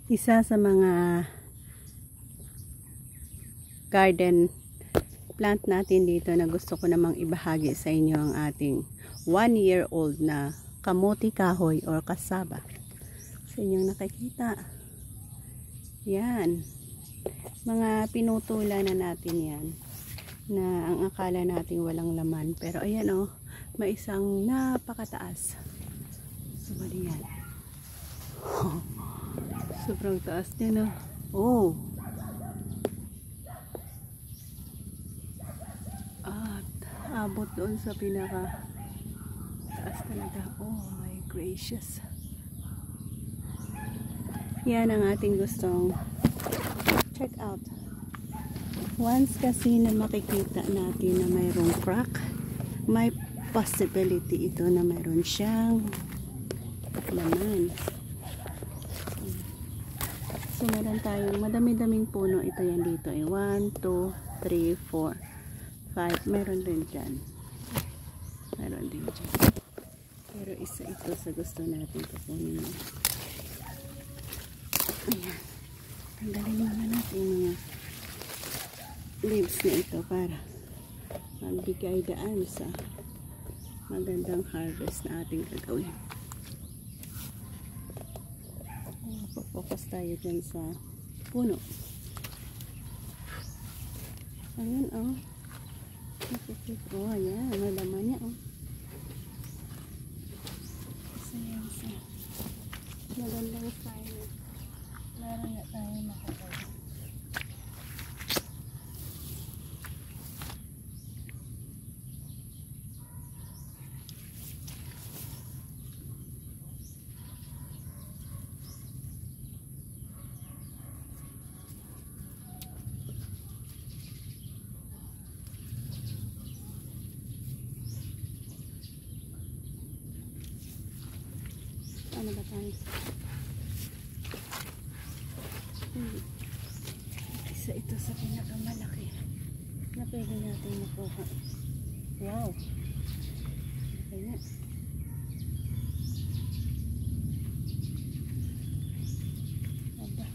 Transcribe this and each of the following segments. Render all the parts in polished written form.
Isa sa mga garden plant natin dito na gusto ko namang ibahagi sa inyo ang ating 1-year-old na kamuti kahoy or kasaba. Sa inyong nakikita. Yan. Mga pinutulan na natin yan. Na ang akala natin walang laman. Pero ayan oh, may isang napakataas. So, bali yan. Sobrang taas din oh. Abot doon sa pinaka taas talaga. Oh my gracious. Yan ang ating gustong check out. Once kasi na makikita natin na mayroong crack, may possibility ito na mayroon siyang laman. So meron tayong madami-daming puno. Ito yan dito. 1, 2, 3, 4 5, meron din dyan. Meron din dyan. Pero isa ito sa gusto natin kukunin. Ayan. Tanggalin naman natin yung mga leaves na ito para magbigay daan sa magandang harvest na ating gagawin. Focus tayo dyan sa puno. Ayan oh. Oh, ayan. May laman niya, oh. Kasi, magandang sign. Meron na tayo makakaya. Ano ba tayo? Isa ito sa pinakamalaki na pwede natin makuha. Wow! Kaya aba,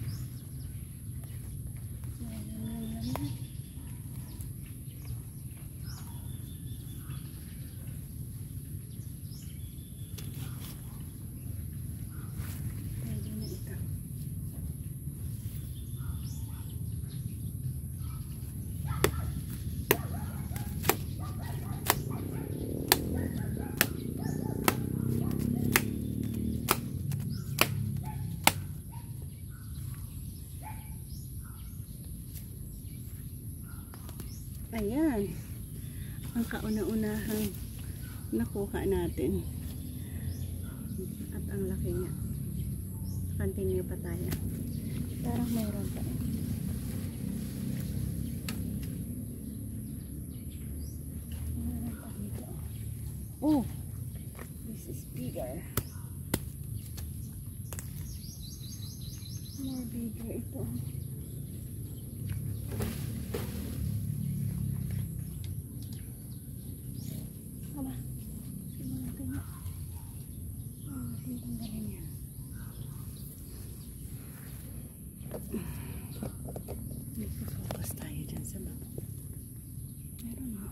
ayan ang kauna-unahang nakuha natin at ang laki niya. Continue pa tayo. Parang mayroon pa dito. Oh, this is bigger, more bigger ito. Focus tayo dyan sa baba. Meron mo.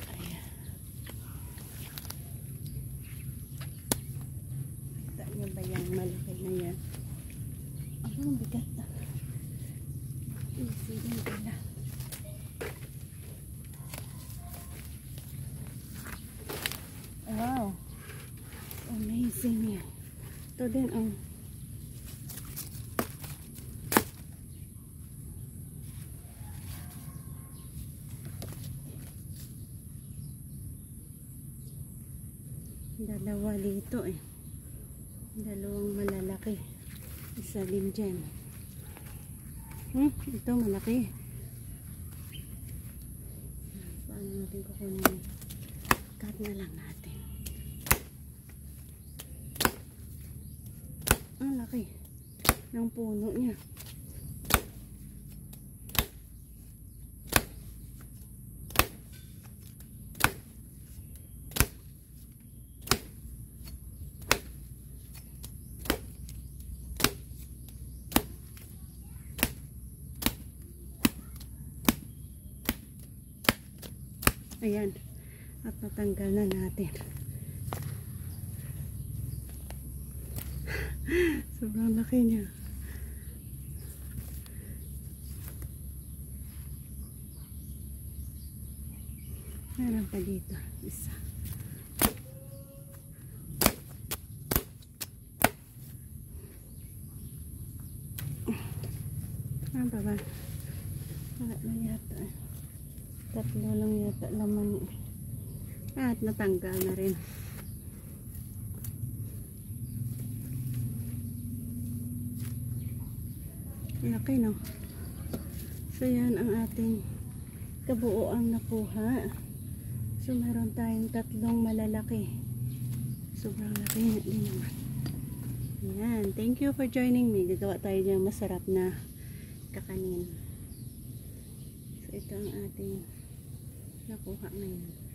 Ayan. Kita niyo ba yung malaki na yan? Ang bigat na. Easy din pala. Wow. Amazing yan. Ito din ang dalawa dito dalawang malalaki, isa din dyan. Ito malaki. Paano natin kukunin? Cut na lang natin. Ang laki ng puno niya. Ayan. At natanggal na natin. Sobrang laki niya. Meron pa dito. Isa. Ano pa ba? Wala na yata. Tatlo lang yata laman. At natanggal na rin. Laki, no? So yan ang ating kabuoang nakuha. So meron tayong tatlong malalaki. Sobrang laki din naman. Yan. Thank you for joining me. Gagawa tayo ng masarap na kakanin. So ito ang ating nakuha ngayon.